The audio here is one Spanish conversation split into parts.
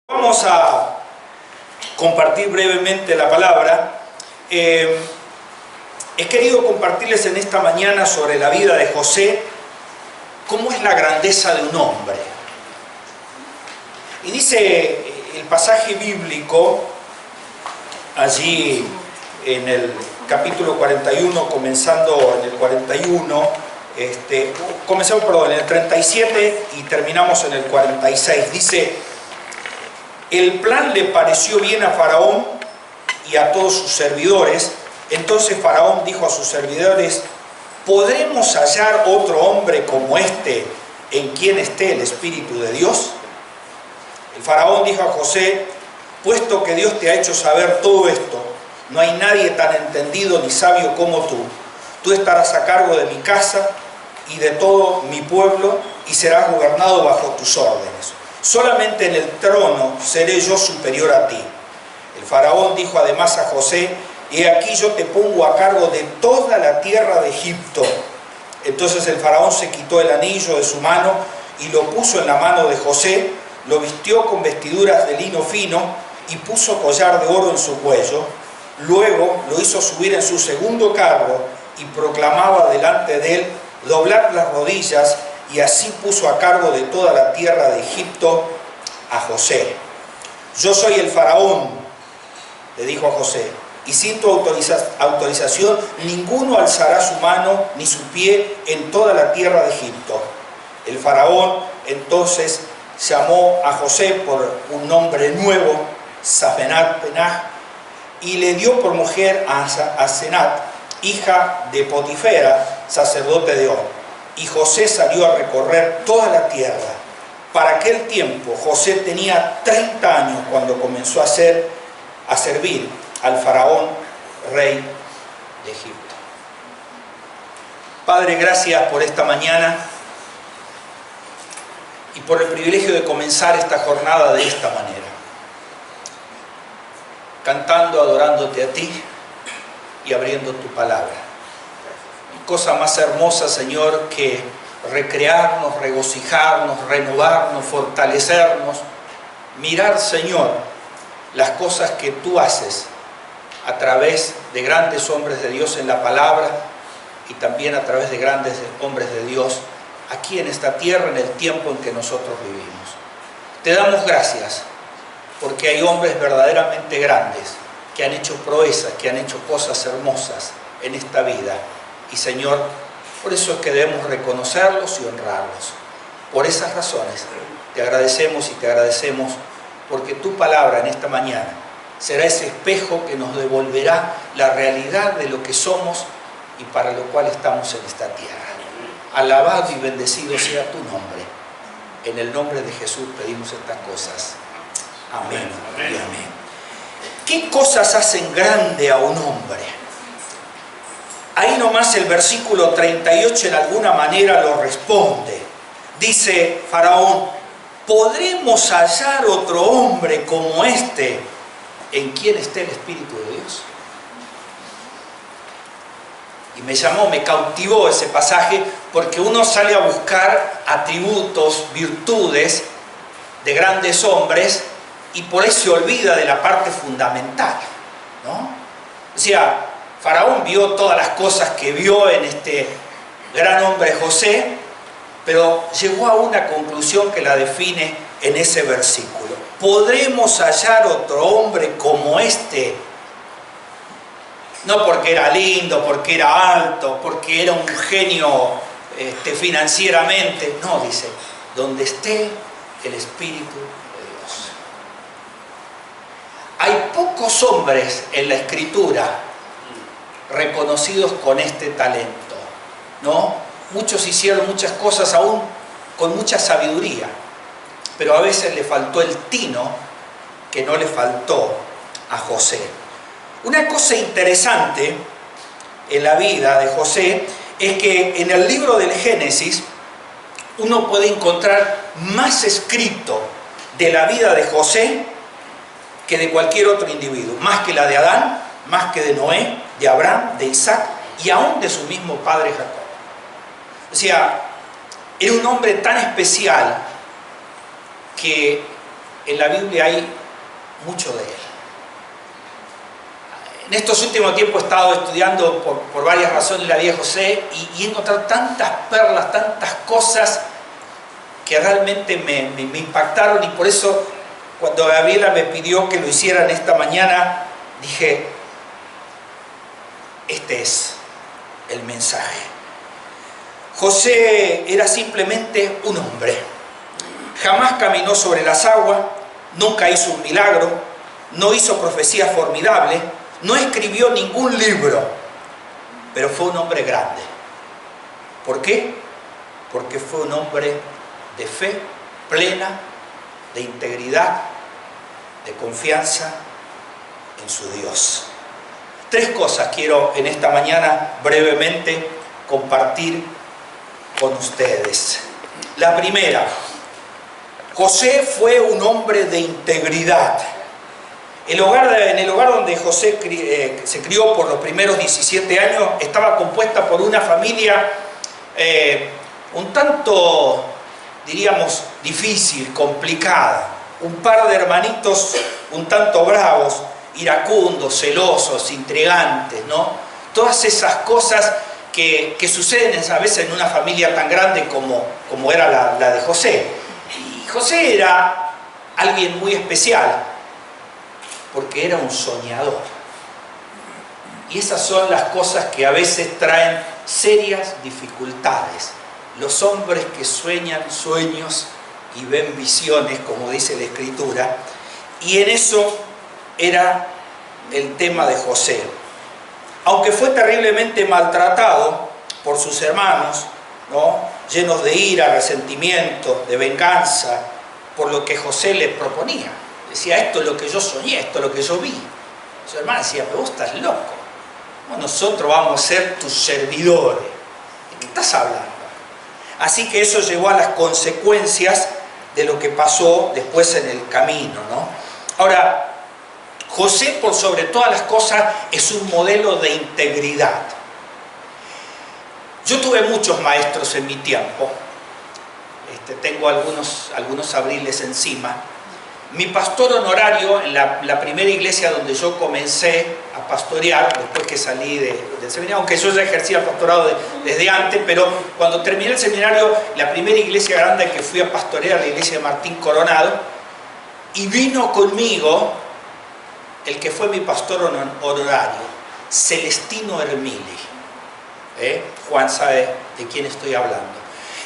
Vamos a compartir brevemente la palabra. He querido compartirles en esta mañana sobre la vida de José, cómo es la grandeza de un hombre. Y dice el pasaje bíblico, allí en el capítulo 41, comenzando en el 41, comenzamos, perdón, en el 37 y terminamos en el 46. Dice: el plan le pareció bien a Faraón y a todos sus servidores. Entonces Faraón dijo a sus servidores: ¿podremos hallar otro hombre como este en quien esté el Espíritu de Dios? El Faraón dijo a José: puesto que Dios te ha hecho saber todo esto, no hay nadie tan entendido ni sabio como tú. Tú estarás a cargo de mi casa y de todo mi pueblo y serás gobernado bajo tus órdenes. Solamente en el trono seré yo superior a ti. El faraón dijo además a José: he aquí yo te pongo a cargo de toda la tierra de Egipto. Entonces el faraón se quitó el anillo de su mano y lo puso en la mano de José, lo vistió con vestiduras de lino fino y puso collar de oro en su cuello. Luego lo hizo subir en su segundo carro y proclamaba delante de él: doblad las rodillas. Y así puso a cargo de toda la tierra de Egipto a José. Yo soy el faraón, le dijo a José, y sin tu autorización ninguno alzará su mano ni su pie en toda la tierra de Egipto. El faraón entonces llamó a José por un nombre nuevo, Zafenat-Penah, y le dio por mujer a Senat, hija de Potifera, sacerdote de On. Y José salió a recorrer toda la tierra. Para aquel tiempo José tenía 30 años cuando comenzó a servir al faraón, rey de Egipto. Padre, gracias por esta mañana y por el privilegio de comenzar esta jornada de esta manera, cantando, adorándote a ti y abriendo tu palabra. Cosa más hermosa, Señor, que recrearnos, regocijarnos, renovarnos, fortalecernos, mirar, Señor, las cosas que tú haces a través de grandes hombres de Dios en la palabra y también a través de grandes hombres de Dios aquí en esta tierra, en el tiempo en que nosotros vivimos. Te damos gracias porque hay hombres verdaderamente grandes que han hecho proezas, que han hecho cosas hermosas en esta vida. Y Señor, por eso es que debemos reconocerlos y honrarlos. Por esas razones te agradecemos y te agradecemos porque tu palabra en esta mañana será ese espejo que nos devolverá la realidad de lo que somos y para lo cual estamos en esta tierra. Alabado y bendecido sea tu nombre. En el nombre de Jesús pedimos estas cosas. Amén y amén. ¿Qué cosas hacen grande a un hombre? Ahí nomás el versículo 38 en alguna manera lo responde. Dice Faraón: ¿podremos hallar otro hombre como este en quien esté el Espíritu de Dios? Y me cautivó ese pasaje porque uno sale a buscar atributos, virtudes de grandes hombres y por eso se olvida de la parte fundamental, ¿no? O sea, Faraón vio todas las cosas que vio en este gran hombre José, pero llegó a una conclusión que la define en ese versículo. ¿Podremos hallar otro hombre como este? No porque era lindo, porque era alto, porque era un genio financieramente. No, dice, donde esté el Espíritu de Dios. Hay pocos hombres en la Escritura reconocidos con este talento, ¿no? Muchos hicieron muchas cosas aún con mucha sabiduría, pero a veces le faltó el tino que no le faltó a José. Una cosa interesante en la vida de José es que en el libro del Génesis uno puede encontrar más escrito de la vida de José que de cualquier otro individuo, más que la de Adán, más que de Noé, de Abraham, de Isaac y aún de su mismo padre Jacob. O sea, era un hombre tan especial que en la Biblia hay mucho de él. En estos últimos tiempos he estado estudiando por varias razones la vida de José y he encontrado tantas perlas, tantas cosas que realmente me impactaron, y por eso cuando Gabriela me pidió que lo hicieran esta mañana, dije, este es el mensaje. José era simplemente un hombre. Jamás caminó sobre las aguas, nunca hizo un milagro, no hizo profecías formidables, no escribió ningún libro, pero fue un hombre grande. ¿Por qué? Porque fue un hombre de fe plena, de integridad, de confianza en su Dios. 3 cosas quiero en esta mañana brevemente compartir con ustedes. La primera, José fue un hombre de integridad. En el hogar donde José se crió por los primeros 17 años estaba compuesta por una familia un tanto, diríamos, difícil, complicada. Un par de hermanitos un tanto bravos, iracundos, celosos, intrigantes, ¿no? Todas esas cosas que suceden a veces en una familia tan grande como era la de José. Y José era alguien muy especial, porque era un soñador. Y esas son las cosas que a veces traen serias dificultades. Los hombres que sueñan sueños y ven visiones, como dice la Escritura, y en eso era el tema de José. Aunque fue terriblemente maltratado por sus hermanos, ¿no?, llenos de ira, resentimiento, de venganza, por lo que José les proponía. Decía, esto es lo que yo soñé, esto es lo que yo vi. Su hermano decía, pero vos estás loco. Bueno, nosotros vamos a ser tus servidores. ¿De qué estás hablando? Así que eso llevó a las consecuencias de lo que pasó después en el camino, ¿no? Ahora, José, por sobre todas las cosas, es un modelo de integridad. Yo tuve muchos maestros en mi tiempo. Tengo algunos abriles encima. Mi pastor honorario en la primera iglesia donde yo comencé a pastorear, después que salí del seminario, aunque yo ya ejercía el pastorado desde antes, pero cuando terminé el seminario, la primera iglesia grande que fui a pastorear, la iglesia de Martín Coronado, y vino conmigo el que fue mi pastor honorario, Celestino Hermili. Juan sabe de quién estoy hablando.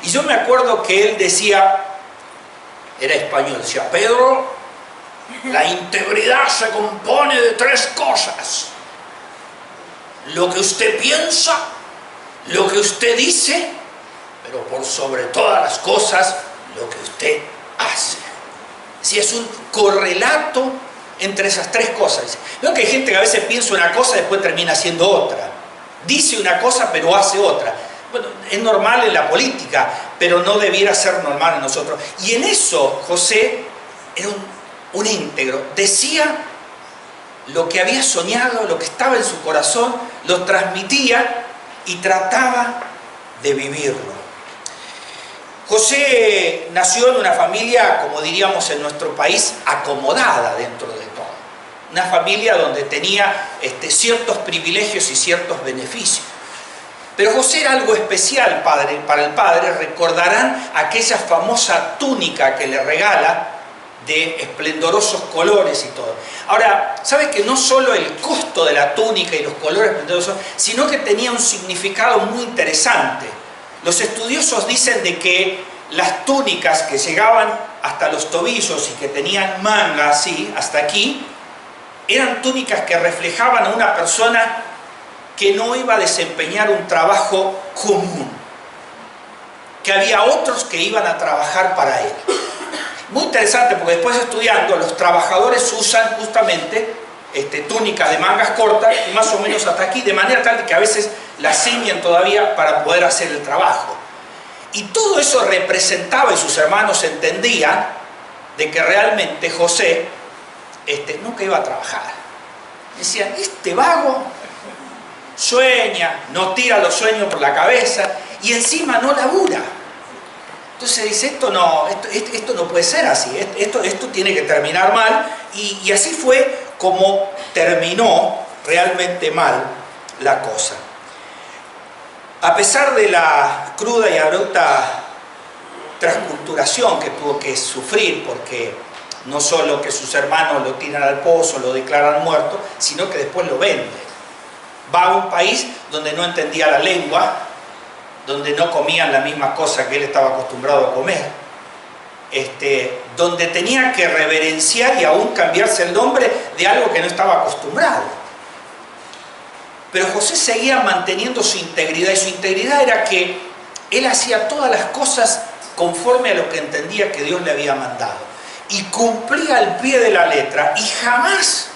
Y yo me acuerdo que él decía, era español, decía, Pedro, la integridad se compone de 3 cosas. Lo que usted piensa, lo que usted dice, pero por sobre todas las cosas, lo que usted hace. Si es un correlato entre esas 3 cosas. Veo que hay gente que a veces piensa una cosa y después termina haciendo otra. Dice una cosa pero hace otra. Bueno, es normal en la política, pero no debiera ser normal en nosotros. Y en eso José era un íntegro. Decía lo que había soñado, lo que estaba en su corazón, lo transmitía y trataba de vivirlo. José nació en una familia, como diríamos en nuestro país, acomodada dentro de todo. Una familia donde tenía ciertos privilegios y ciertos beneficios. Pero José era algo especial para el padre. Recordarán aquella famosa túnica que le regala de esplendorosos colores y todo. Ahora, ¿sabes que no solo el costo de la túnica y los colores esplendorosos, sino que tenía un significado muy interesante? Los estudiosos dicen de que las túnicas que llegaban hasta los tobillos y que tenían manga así, hasta aquí, eran túnicas que reflejaban a una persona que no iba a desempeñar un trabajo común, que había otros que iban a trabajar para él. Muy interesante, porque después estudiando, los trabajadores usan justamente túnicas de mangas cortas y más o menos hasta aquí, de manera tal que a veces las ciñen todavía para poder hacer el trabajo. Y todo eso representaba, y sus hermanos entendían, de que realmente José nunca iba a trabajar. Decían, este vago sueña, no tira los sueños por la cabeza y encima no labura. Entonces dice, esto no puede ser así, esto tiene que terminar mal, y así fue como terminó realmente mal la cosa. A pesar de la cruda y abrupta transculturación que tuvo que sufrir, porque no solo que sus hermanos lo tiran al pozo, lo declaran muerto, sino que después lo venden. Va a un país donde no entendía la lengua, donde no comían la misma cosa que él estaba acostumbrado a comer, donde tenía que reverenciar y aún cambiarse el nombre de algo que no estaba acostumbrado. Pero José seguía manteniendo su integridad, y su integridad era que él hacía todas las cosas conforme a lo que entendía que Dios le había mandado, y cumplía al pie de la letra, y jamás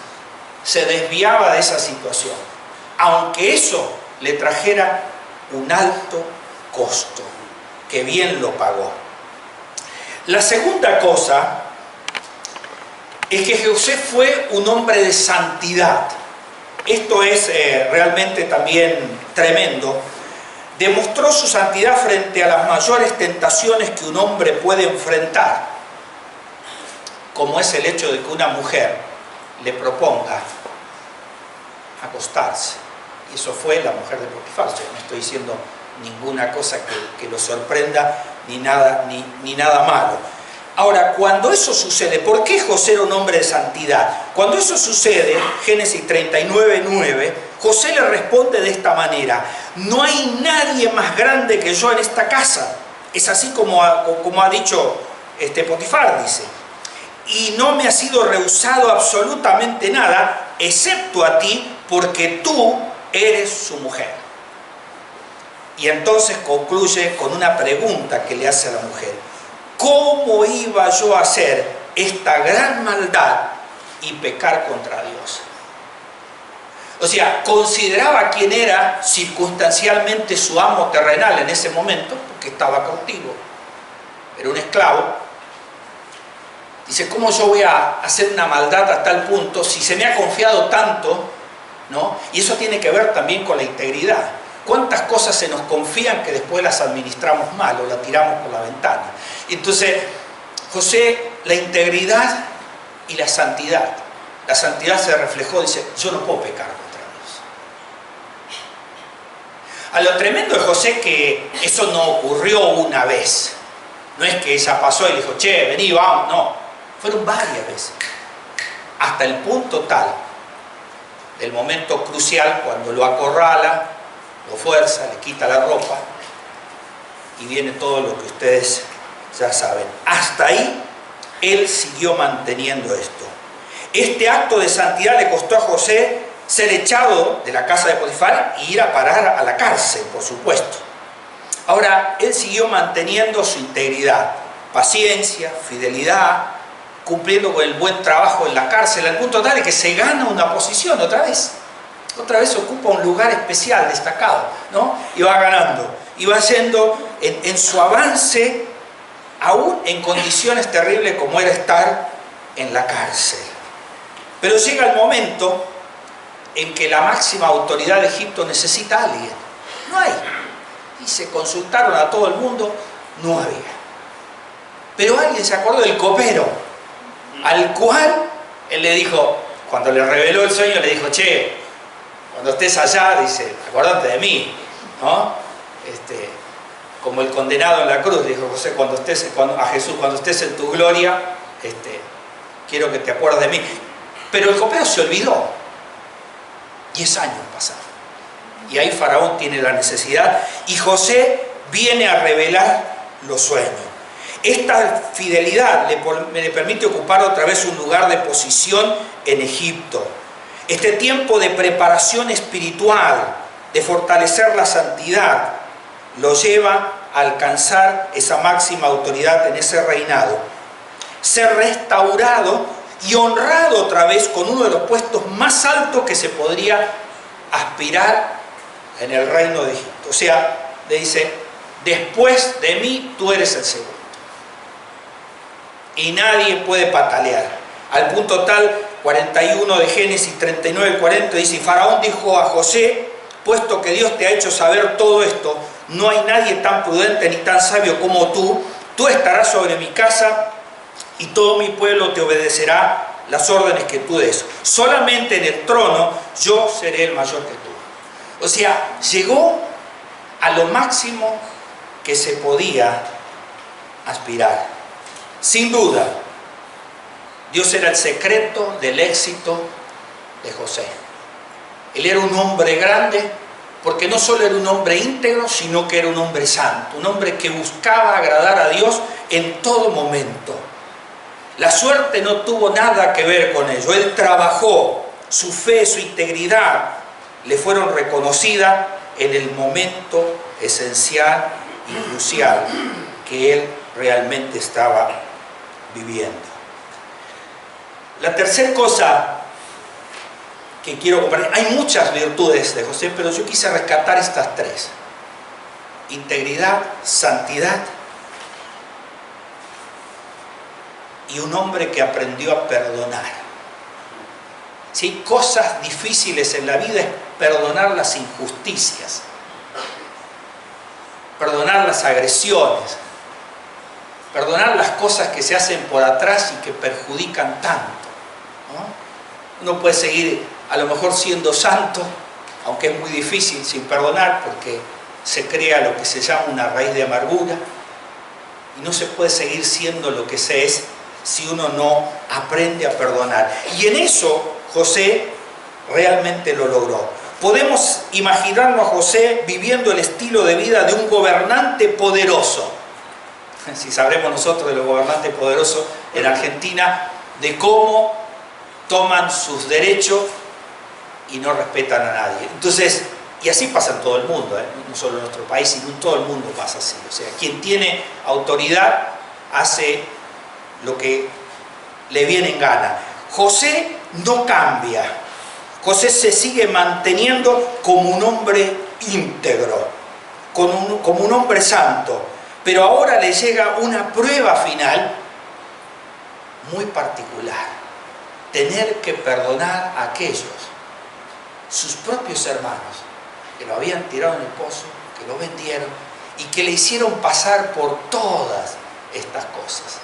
se desviaba de esa situación, aunque eso le trajera un alto costo, que bien lo pagó. La segunda cosa es que José fue un hombre de santidad. Esto es realmente también tremendo. Demostró su santidad frente a las mayores tentaciones que un hombre puede enfrentar, como es el hecho de que una mujer le proponga acostarse. Y eso fue la mujer de Potifar. Yo no estoy diciendo ninguna cosa que lo sorprenda, ni nada malo. Ahora, cuando eso sucede, ¿por qué José era un hombre de santidad? Cuando eso sucede, Génesis 39:9, José le responde de esta manera: no hay nadie más grande que yo en esta casa. Es así como ha dicho Potifar, dice. Y no me ha sido rehusado absolutamente nada, excepto a ti, porque tú eres su mujer. Y entonces concluye con una pregunta que le hace a la mujer: ¿cómo iba yo a hacer esta gran maldad y pecar contra Dios? O sea, consideraba quién era circunstancialmente su amo terrenal en ese momento, porque estaba cautivo, era un esclavo. Dice, ¿cómo yo voy a hacer una maldad a tal punto si se me ha confiado tanto, ¿no? Y eso tiene que ver también con la integridad. ¿Cuántas cosas se nos confían que después las administramos mal o las tiramos por la ventana? Entonces, José, la integridad y la santidad. La santidad se reflejó, dice, yo no puedo pecar contra Dios. A lo tremendo de José que eso no ocurrió una vez. No es que ella pasó y le dijo, che, vení, vamos. No, fueron varias veces. Hasta el punto tal, del momento crucial, cuando lo acorrala, lo fuerza, le quita la ropa, y viene todo lo que ustedes ya saben. Hasta ahí, él siguió manteniendo esto. Este acto de santidad le costó a José ser echado de la casa de Potifar y ir a parar a la cárcel, por supuesto. Ahora, él siguió manteniendo su integridad, paciencia, fidelidad, cumpliendo con el buen trabajo en la cárcel, al punto tal de que se gana una posición otra vez. Otra vez ocupa un lugar especial, destacado, ¿no? Y va ganando, y va yendo en su avance, aún en condiciones terribles como era estar en la cárcel. Pero llega el momento en que la máxima autoridad de Egipto necesita a alguien. No hay. Y se consultaron a todo el mundo, no había. Pero alguien se acordó del copero, al cual él le dijo, cuando le reveló el sueño, le dijo, che, cuando estés allá, dice, acordate de mí, ¿no? Como el condenado en la cruz, dijo José, a Jesús, cuando estés en tu gloria, quiero que te acuerdes de mí. Pero el copero se olvidó. 10 años pasaron. Y ahí Faraón tiene la necesidad, y José viene a revelar los sueños. Esta fidelidad le permite ocupar otra vez un lugar de posición en Egipto. Este tiempo de preparación espiritual, de fortalecer la santidad, lo lleva a alcanzar esa máxima autoridad en ese reinado. Ser restaurado y honrado otra vez con uno de los puestos más altos que se podría aspirar en el reino de Egipto. O sea, le dice, después de mí tú eres el segundo. Y nadie puede patalear. Al punto tal, 41 de Génesis 39-40 dice, y Faraón dijo a José, puesto que Dios te ha hecho saber todo esto, no hay nadie tan prudente ni tan sabio como tú, Tú estarás sobre mi casa y todo mi pueblo te obedecerá las órdenes que tú des. Solamente en el trono yo seré el mayor que tú. O sea, llegó a lo máximo que se podía aspirar. Sin duda, Dios era el secreto del éxito de José. Él era un hombre grande porque no solo era un hombre íntegro, sino que era un hombre santo, un hombre que buscaba agradar a Dios en todo momento. La suerte no tuvo nada que ver con ello. Él trabajó, su fe, su integridad le fueron reconocidas en el momento esencial y crucial que él realmente estaba viviendo. La tercera cosa que quiero compartir, hay muchas virtudes de José, pero yo quise rescatar estas tres: integridad, santidad y un hombre que aprendió a perdonar. Si hay cosas difíciles en la vida, es perdonar las injusticias, perdonar las agresiones, perdonar las cosas que se hacen por atrás y que perjudican tanto, ¿no? Uno puede seguir a lo mejor siendo santo, aunque es muy difícil, sin perdonar, porque se crea lo que se llama una raíz de amargura, y no se puede seguir siendo lo que se es si uno no aprende a perdonar. Y en eso José realmente lo logró. Podemos imaginarnos a José viviendo el estilo de vida de un gobernante poderoso. Si sabremos nosotros de los gobernantes poderosos en Argentina, de cómo toman sus derechos y no respetan a nadie. Entonces, y así pasa en todo el mundo, no solo en nuestro país, sino en todo el mundo pasa así. O sea, quien tiene autoridad hace lo que le viene en gana. José no cambia. José se sigue manteniendo como un hombre íntegro, como un hombre santo. Pero ahora le llega una prueba final muy particular: tener que perdonar a aquellos, sus propios hermanos, que lo habían tirado en el pozo, que lo vendieron y que le hicieron pasar por todas estas cosas.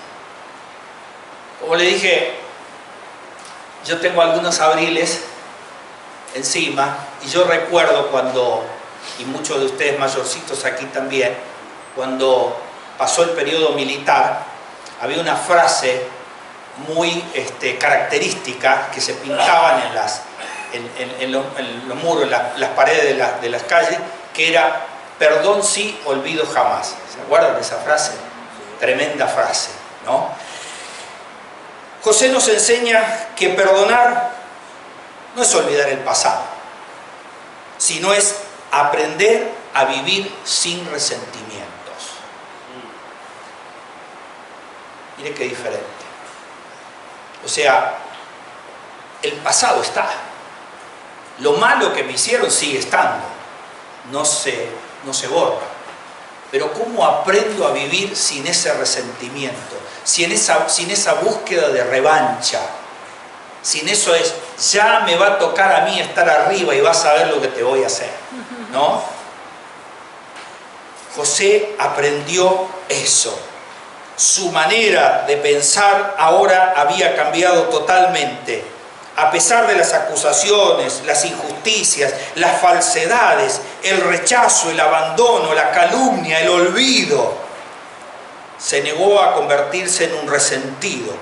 Como le dije, yo tengo algunos abriles encima y yo recuerdo cuando, y muchos de ustedes mayorcitos aquí también, cuando pasó el periodo militar, había una frase muy característica que se pintaban en los muros, en las paredes de las calles, que era: perdón sí, olvido jamás. ¿Se acuerdan de esa frase? Tremenda frase, ¿no? José nos enseña que perdonar no es olvidar el pasado, sino es aprender a vivir sin resentimientos. Mire qué diferente. O sea, el pasado está. Lo malo que me hicieron sigue estando. No se borra. Pero ¿cómo aprendo a vivir sin ese resentimiento? Sin esa búsqueda de revancha. Sin eso es, ya me va a tocar a mí estar arriba y vas a ver lo que te voy a hacer, ¿no? José aprendió eso. Su manera de pensar ahora había cambiado totalmente. A pesar de las acusaciones, las injusticias, las falsedades, el rechazo, el abandono, la calumnia, el olvido, se negó a convertirse en un resentido,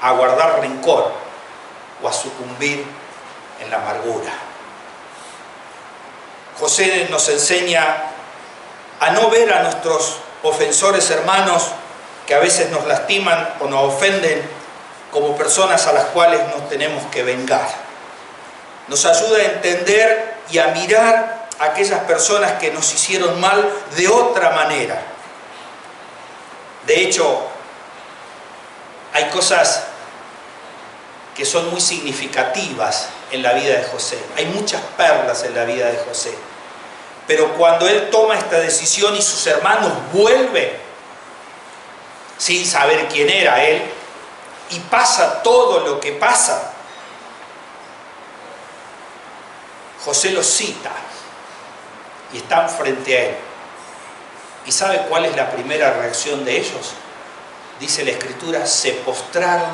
a guardar rencor o a sucumbir en la amargura. José nos enseña a no ver a nuestros ofensores hermanos, que a veces nos lastiman o nos ofenden, como personas a las cuales nos tenemos que vengar. Nos ayuda a entender y a mirar a aquellas personas que nos hicieron mal de otra manera. De hecho, hay cosas que son muy significativas en la vida de José. Hay muchas perlas en la vida de José. Pero cuando él toma esta decisión y sus hermanos vuelven, sin saber quién era él, y pasa todo lo que pasa, José los cita y están frente a él. ¿Y sabe cuál es la primera reacción de ellos? Dice la Escritura, se postraron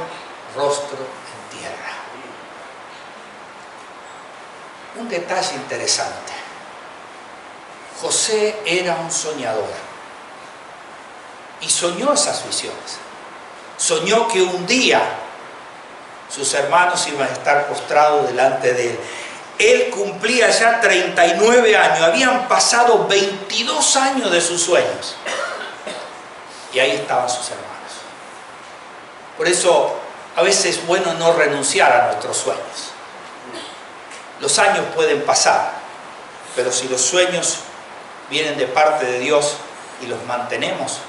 rostro en tierra. Un detalle interesante. José era un soñador y soñó esas visiones. Soñó que un día sus hermanos iban a estar postrados delante de él. Él cumplía ya 39 años, habían pasado 22 años de sus sueños. Y ahí estaban sus hermanos. Por eso, a veces es bueno no renunciar a nuestros sueños. Los años pueden pasar, pero si los sueños vienen de parte de Dios y los mantenemos,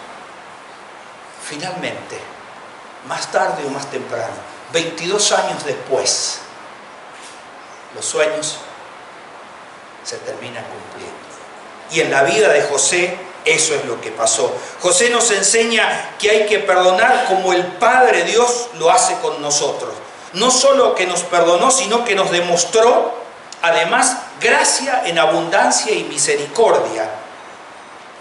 finalmente, más tarde o más temprano, 22 años después, los sueños se terminan cumpliendo. Y en la vida de José, eso es lo que pasó. José nos enseña que hay que perdonar como el Padre Dios lo hace con nosotros. No solo que nos perdonó, sino que nos demostró, además, gracia en abundancia y misericordia.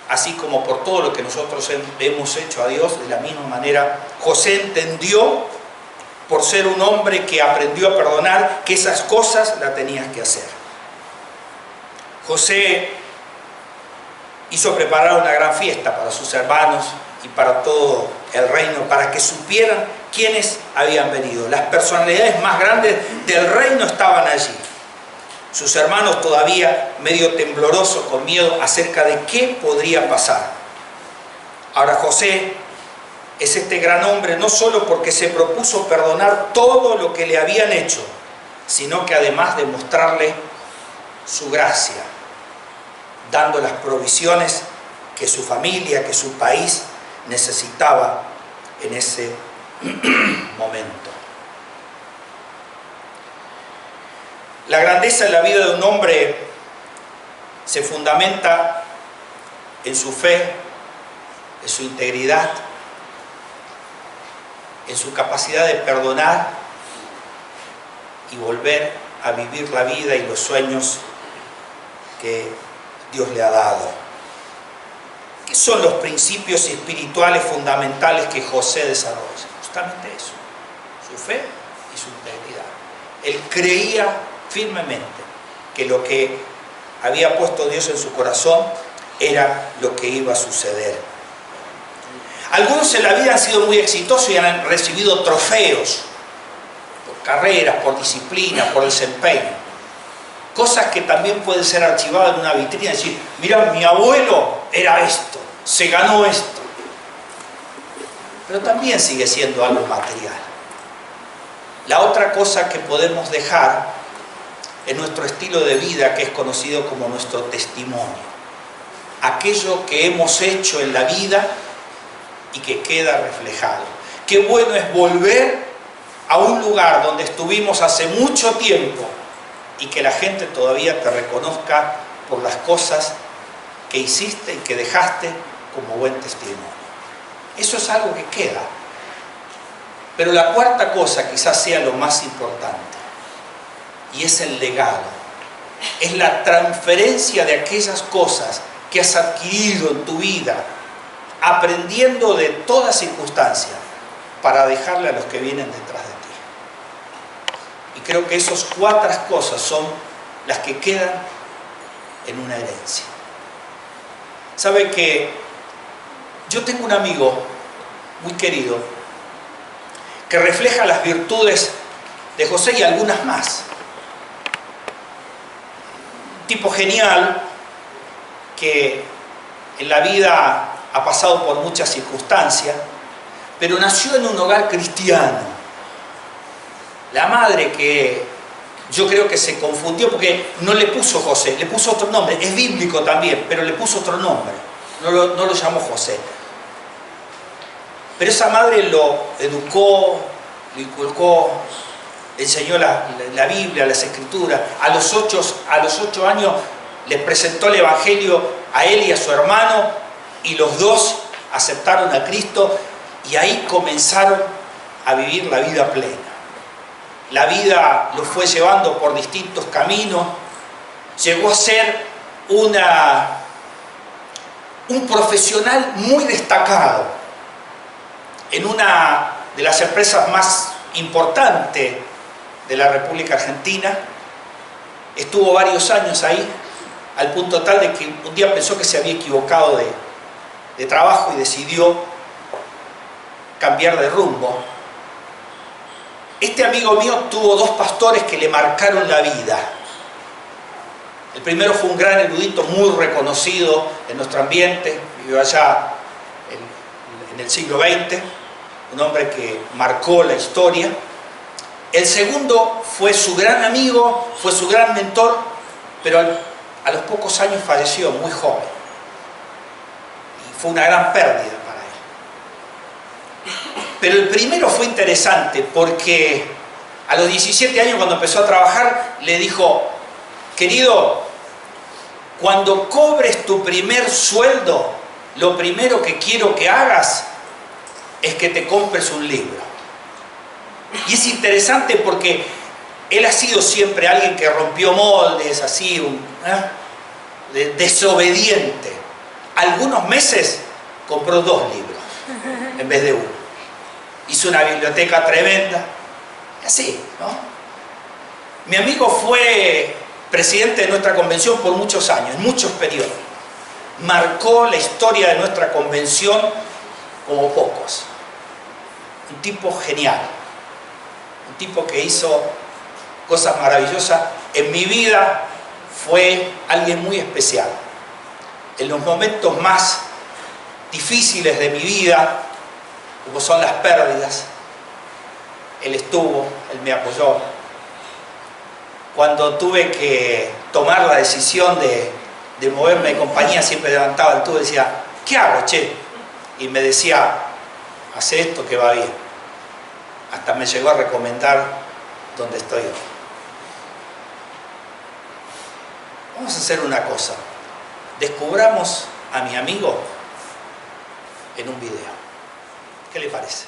Así como por todo lo que nosotros hemos hecho a Dios, de la misma manera, José entendió, por ser un hombre que aprendió a perdonar, que esas cosas las tenías que hacer. José hizo preparar una gran fiesta para sus hermanos y para todo el reino, para que supieran quiénes habían venido. Las personalidades más grandes del reino estaban allí. Sus hermanos todavía medio temblorosos, con miedo acerca de qué podría pasar. Ahora José es este gran hombre no solo porque se propuso perdonar todo lo que le habían hecho, sino que además de mostrarle su gracia, dando las provisiones que su familia, que su país necesitaba en ese momento. La grandeza en la vida de un hombre se fundamenta en su fe, en su integridad, en su capacidad de perdonar y volver a vivir la vida y los sueños que Dios le ha dado. ¿Qué son los principios espirituales fundamentales que José desarrolla? Justamente eso, su fe y su integridad. Él creía firmemente que lo que había puesto Dios en su corazón era lo que iba a suceder. Algunos en la vida han sido muy exitosos y han recibido trofeos por carreras, por disciplina, por desempeño. Cosas que también pueden ser archivadas en una vitrina y decir, mira, mi abuelo era esto, se ganó esto. Pero también sigue siendo algo material. La otra cosa que podemos dejar es nuestro estilo de vida, que es conocido como nuestro testimonio. Aquello que hemos hecho en la vida y que queda reflejado. Qué bueno es volver a un lugar donde estuvimos hace mucho tiempo y que la gente todavía te reconozca por las cosas que hiciste y que dejaste como buen testimonio. Eso es algo que queda. Pero la cuarta cosa quizás sea lo más importante, y es el legado. Es la transferencia de aquellas cosas que has adquirido en tu vida, aprendiendo de toda circunstancia, para dejarle a los que vienen detrás de ti. Y creo que esas cuatro cosas son las que quedan en una herencia. ¿Sabe que yo tengo un amigo muy querido que refleja las virtudes de José y algunas más? Un tipo genial que en la vida ha pasado por muchas circunstancias, pero nació en un hogar cristiano. La madre, que yo creo que se confundió porque no le puso José, le puso otro nombre, es bíblico también, pero le puso otro nombre, no lo llamó José. Pero esa madre lo educó, lo inculcó, le enseñó la Biblia, las Escrituras. A los 8 años les presentó el Evangelio a él y a su hermano, y los dos aceptaron a Cristo, y ahí comenzaron a vivir la vida plena. La vida los fue llevando por distintos caminos, llegó a ser un un profesional muy destacado en una de las empresas más importantes de la República Argentina. Estuvo varios años ahí, al punto tal de que un día pensó que se había equivocado de trabajo y decidió cambiar de rumbo. Este amigo mío tuvo dos pastores que le marcaron la vida. El primero fue un gran erudito muy reconocido en nuestro ambiente, vivió allá en el siglo XX, un hombre que marcó la historia. El segundo fue su gran amigo, fue su gran mentor, pero a los pocos años falleció, muy joven. Y fue una gran pérdida para él. Pero el primero fue interesante porque a los 17 años, cuando empezó a trabajar, le dijo: querido, cuando cobres tu primer sueldo, lo primero que quiero que hagas es que te compres un libro. Y es interesante porque él ha sido siempre alguien que rompió moldes, así, desobediente. Algunos meses compró 2 libros en vez de 1. Hizo una biblioteca tremenda. Así, ¿no? Mi amigo fue presidente de nuestra convención por muchos años, en muchos periodos. Marcó la historia de nuestra convención como pocos. Un tipo genial. Un tipo que hizo cosas maravillosas. En mi vida fue alguien muy especial. En los momentos más difíciles de mi vida, como son las pérdidas, él estuvo, él me apoyó. Cuando tuve que tomar la decisión de moverme de compañía, siempre levantaba el tubo y decía: ¿qué hago, che? Y me decía: haz esto que va bien. Hasta me llegó a recomendar donde estoy hoy. Vamos a hacer una cosa. Descubramos a mi amigo en un video. ¿Qué le parece?